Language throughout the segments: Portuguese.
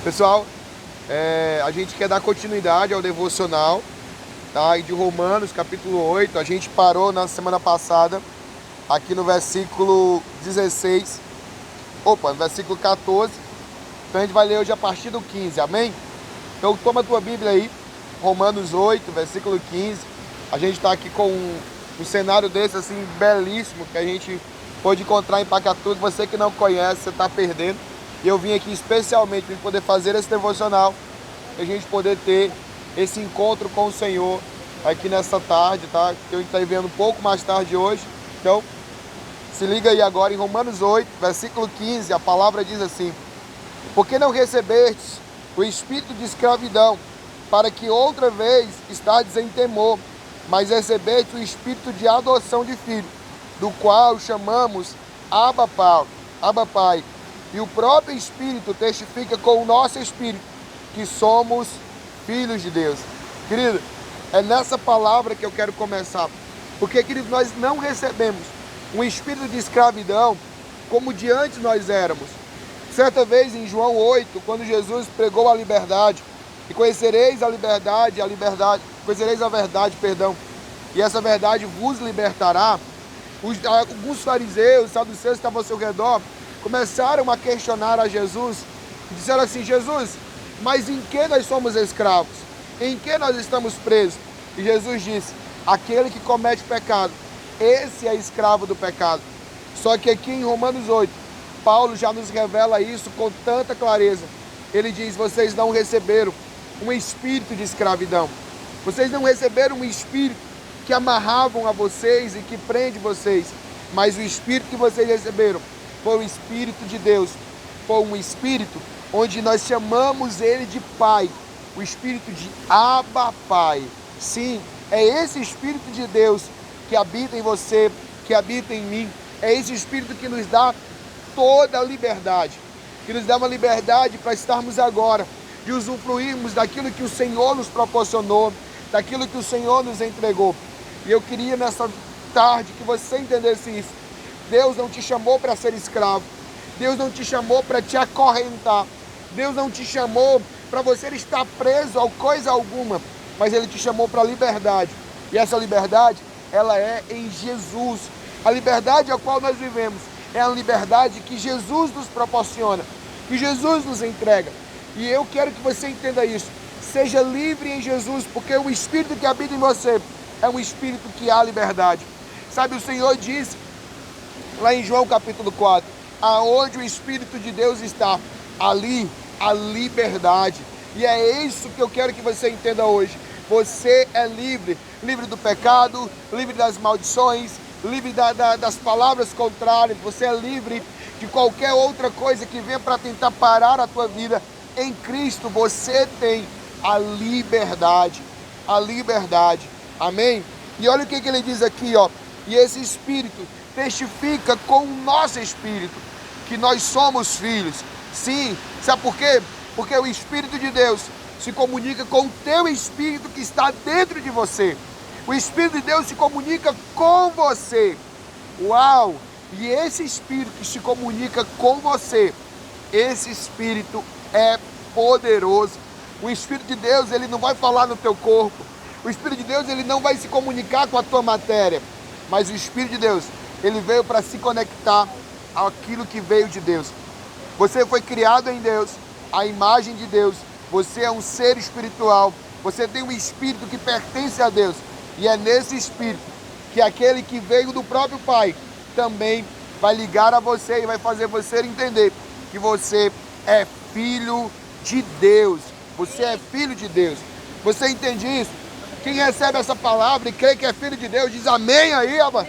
Pessoal, a gente quer dar continuidade ao devocional, tá? E de Romanos, capítulo 8, a gente parou na semana passada, aqui no versículo 16, no versículo 14, então a gente vai ler hoje a partir do 15, amém? Então toma a tua Bíblia aí, Romanos 8, versículo 15, a gente está aqui com um cenário desse assim, belíssimo, que a gente pôde encontrar em Pacatu, que você que não conhece, você está perdendo. E eu vim aqui especialmente para poder fazer esse devocional, para a gente poder ter esse encontro com o Senhor aqui nessa tarde, tá? Que a gente está vendo um pouco mais tarde hoje. Então, se liga aí agora em Romanos 8, versículo 15, a palavra diz assim: porque não recebestes o espírito de escravidão, para que outra vez estardes em temor, mas recebeste o espírito de adoção de filho, do qual chamamos Abba Pai. E o próprio Espírito testifica com o nosso espírito que somos filhos de Deus. Querido, é nessa palavra que eu quero começar. Porque, querido, nós não recebemos um espírito de escravidão como de antes nós éramos. Certa vez em João 8, quando Jesus pregou a liberdade, e conhecereis a verdade, e essa verdade vos libertará, alguns fariseus, saduceus que estavam ao seu redor, começaram a questionar a Jesus, e disseram assim: Jesus, mas em que nós somos escravos? Em que nós estamos presos? E Jesus disse: aquele que comete pecado, esse é escravo do pecado. Só que aqui em Romanos 8, Paulo já nos revela isso com tanta clareza. Ele diz: vocês não receberam um espírito de escravidão. Vocês não receberam um espírito que amarravam a vocês e que prende vocês. Mas o espírito que vocês receberam foi o Espírito de Deus. Foi um espírito onde nós chamamos ele de Pai. O espírito de Abba Pai. Sim, é esse Espírito de Deus que habita em você, que habita em mim. É esse Espírito que nos dá toda a liberdade. Que nos dá uma liberdade para estarmos agora, de usufruirmos daquilo que o Senhor nos proporcionou, daquilo que o Senhor nos entregou. E eu queria nessa tarde que você entendesse isso. Deus não te chamou para ser escravo. Deus não te chamou para te acorrentar. Deus não te chamou para você estar preso a coisa alguma. Mas Ele te chamou para a liberdade. E essa liberdade, ela é em Jesus. A liberdade a qual nós vivemos é a liberdade que Jesus nos proporciona, que Jesus nos entrega. E eu quero que você entenda isso. Seja livre em Jesus, porque o Espírito que habita em você é um Espírito que há liberdade. Sabe, o Senhor disse lá em João capítulo 4, aonde o Espírito de Deus está, ali a liberdade. E é isso que eu quero que você entenda hoje. Você é livre, livre do pecado, livre das maldições, livre das palavras contrárias. Você é livre de qualquer outra coisa que venha para tentar parar a tua vida. Em Cristo você tem a liberdade, a liberdade. Amém? E olha o que ele diz aqui, ó. E esse Espírito testifica com o nosso espírito que nós somos filhos. Sim, sabe por quê? Porque o Espírito de Deus se comunica com o teu espírito que está dentro de você. O Espírito de Deus se comunica com você. Uau! E esse Espírito que se comunica com você, esse Espírito é poderoso. O Espírito de Deus, ele não vai falar no teu corpo. O Espírito de Deus, ele não vai se comunicar com a tua matéria. Mas o Espírito de Deus, ele veio para se conectar àquilo que veio de Deus. Você foi criado em Deus, a imagem de Deus. Você é um ser espiritual. Você tem um Espírito que pertence a Deus. E é nesse Espírito que aquele que veio do próprio Pai também vai ligar a você e vai fazer você entender que você é filho de Deus. Você é filho de Deus. Você entende isso? Quem recebe essa palavra e crê que é filho de Deus, diz amém aí, Abba.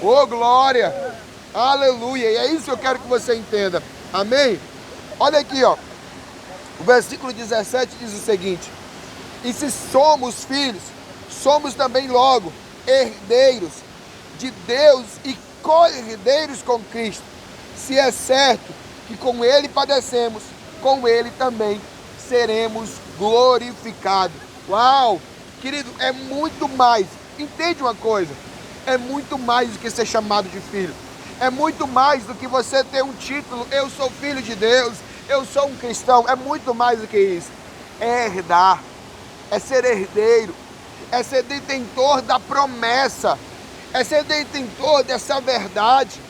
Ô, glória. Aleluia. E é isso que eu quero que você entenda. Amém? Olha aqui, ó. O versículo 17 diz o seguinte: e se somos filhos, somos também logo herdeiros de Deus e co-herdeiros com Cristo. Se é certo que com Ele padecemos, com Ele também seremos glorificados. Uau! Querido, é muito mais. Entende uma coisa? É muito mais do que ser chamado de filho. É muito mais do que você ter um título: eu sou filho de Deus, eu sou um cristão, é muito mais do que isso. É herdar, é ser herdeiro, é ser detentor da promessa, é ser detentor dessa verdade.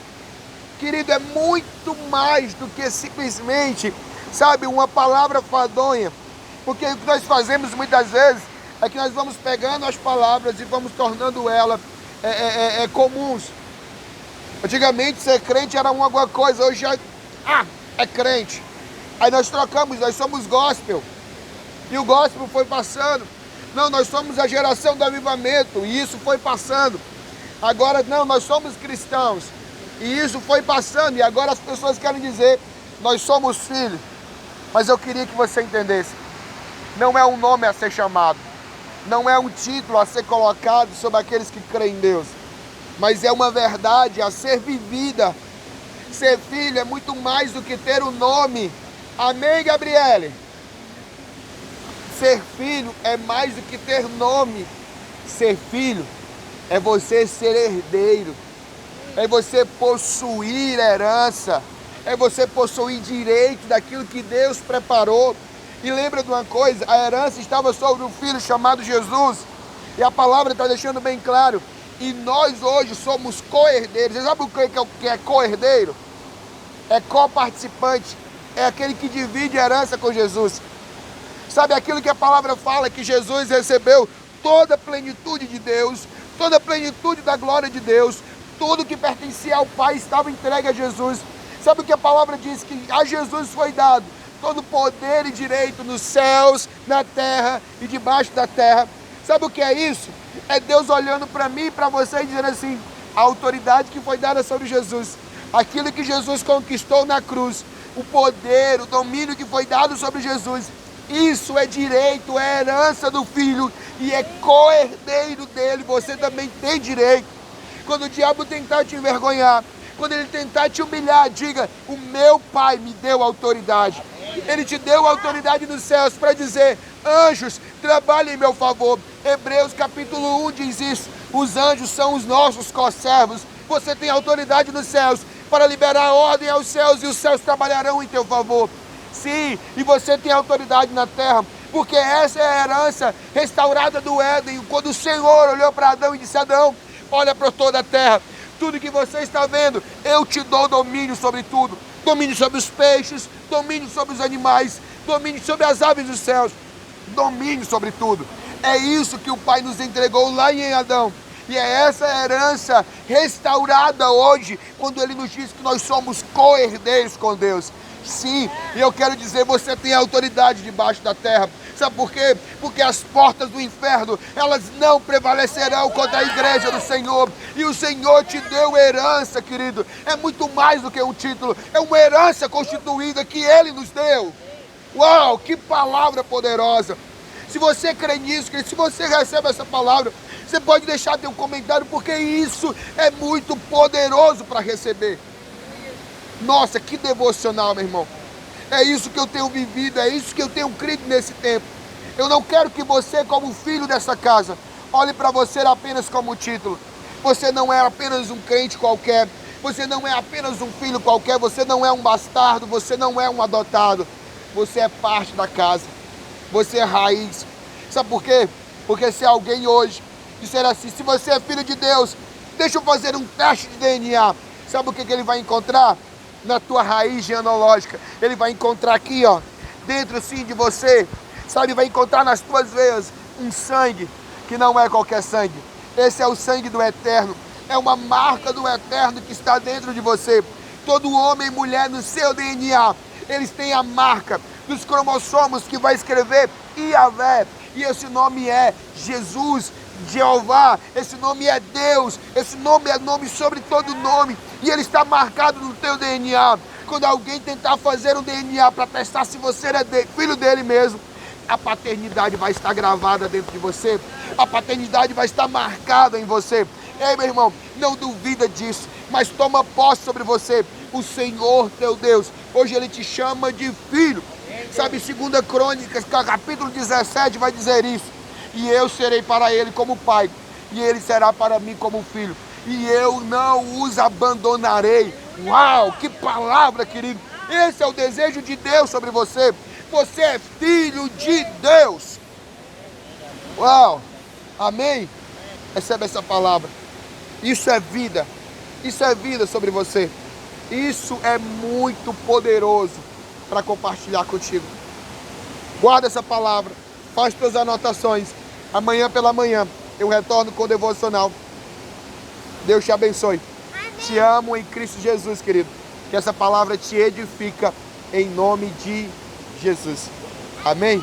Querido, é muito mais do que simplesmente, sabe, uma palavra fadonha. Porque o que nós fazemos muitas vezes é que nós vamos pegando as palavras e vamos tornando elas comuns. Antigamente ser crente era alguma coisa, hoje é crente. Aí nós trocamos, nós somos gospel. E o gospel foi passando. Não, nós somos a geração do avivamento, e isso foi passando. Agora não, nós somos cristãos, e isso foi passando, e agora as pessoas querem dizer, nós somos filhos. Mas eu queria que você entendesse, não é um nome a ser chamado, não é um título a ser colocado sobre aqueles que creem em Deus, mas é uma verdade a ser vivida. Ser filho é muito mais do que ter um nome. Amém, Gabriele? Ser filho é mais do que ter nome. Ser filho é você ser herdeiro, é você possuir herança, é você possuir direito daquilo que Deus preparou. E lembra de uma coisa, a herança estava sobre um filho chamado Jesus, e a palavra está deixando bem claro, e nós hoje somos co-herdeiros. Você sabe o que é co-herdeiro? É co-participante, é aquele que divide a herança com Jesus. Sabe aquilo que a palavra fala, que Jesus recebeu toda a plenitude de Deus, toda a plenitude da glória de Deus, tudo que pertencia ao Pai estava entregue a Jesus. Sabe o que a palavra diz? Que a Jesus foi dado todo poder e direito nos céus, na terra e debaixo da terra. Sabe o que é isso? É Deus olhando para mim e para você e dizendo assim, a autoridade que foi dada sobre Jesus, aquilo que Jesus conquistou na cruz, o poder, o domínio que foi dado sobre Jesus, isso é direito, é herança do Filho e é co-herdeiro dele. Você também tem direito. Quando o diabo tentar te envergonhar, quando ele tentar te humilhar, diga, o meu Pai me deu autoridade. Ele te deu autoridade nos céus para dizer, anjos, trabalhem em meu favor. Hebreus capítulo 1 diz isso, os anjos são os nossos co-servos. Você tem autoridade nos céus para liberar ordem aos céus, e os céus trabalharão em teu favor. Sim, e você tem autoridade na terra, porque essa é a herança restaurada do Éden, quando o Senhor olhou para Adão e disse, Adão, olha para toda a terra, tudo que você está vendo, eu te dou domínio sobre tudo, domínio sobre os peixes, domínio sobre os animais, domínio sobre as aves dos céus, domínio sobre tudo. É isso que o Pai nos entregou lá em Adão. E é essa herança restaurada hoje, quando Ele nos diz que nós somos co-herdeiros com Deus. Sim, e eu quero dizer, você tem autoridade debaixo da terra. Sabe por quê? Porque as portas do inferno, elas não prevalecerão contra a igreja do Senhor. E o Senhor te deu herança, querido. É muito mais do que um título, é uma herança constituída que Ele nos deu. Uau, que palavra poderosa. Se você crê nisso, querido, se você recebe essa palavra, você pode deixar teu comentário, porque isso é muito poderoso para receber. Nossa, que devocional, meu irmão. É isso que eu tenho vivido, é isso que eu tenho crido nesse tempo. Eu não quero que você, como filho dessa casa, olhe para você apenas como título. Você não é apenas um crente qualquer, você não é apenas um filho qualquer, você não é um bastardo, você não é um adotado. Você é parte da casa, você é raiz. Sabe por quê? Porque se alguém hoje disser assim, se você é filho de Deus, deixa eu fazer um teste de DNA. Sabe o que ele vai encontrar? Na tua raiz genealógica. Ele vai encontrar aqui, ó, dentro sim de você, sabe, vai encontrar nas tuas veias um sangue que não é qualquer sangue. Esse é o sangue do Eterno. É uma marca do Eterno que está dentro de você. Todo homem e mulher no seu DNA, eles têm a marca dos cromossomos que vai escrever Iavé. E esse nome é Jesus, Jeová, esse nome é Deus, esse nome é nome sobre todo nome, e ele está marcado no teu DNA. Quando alguém tentar fazer um DNA para testar se você é filho dele mesmo, a paternidade vai estar gravada dentro de você, a paternidade vai estar marcada em você. Ei, meu irmão, não duvida disso, mas toma posse sobre você. O Senhor teu Deus, hoje Ele te chama de filho. Sabe, 2 Crônicas, capítulo 17, vai dizer isso. E eu serei para ele como pai, e ele será para mim como filho. E eu não os abandonarei. Uau, que palavra, querido. Esse é o desejo de Deus sobre você. Você é filho de Deus. Uau! Amém? Recebe essa palavra. Isso é vida. Isso é vida sobre você. Isso é muito poderoso para compartilhar contigo. Guarda essa palavra. Faz suas anotações. Amanhã pela manhã eu retorno com o devocional. Deus te abençoe. Amém. Te amo em Cristo Jesus, querido. Que essa palavra te edifica em nome de Jesus. Amém?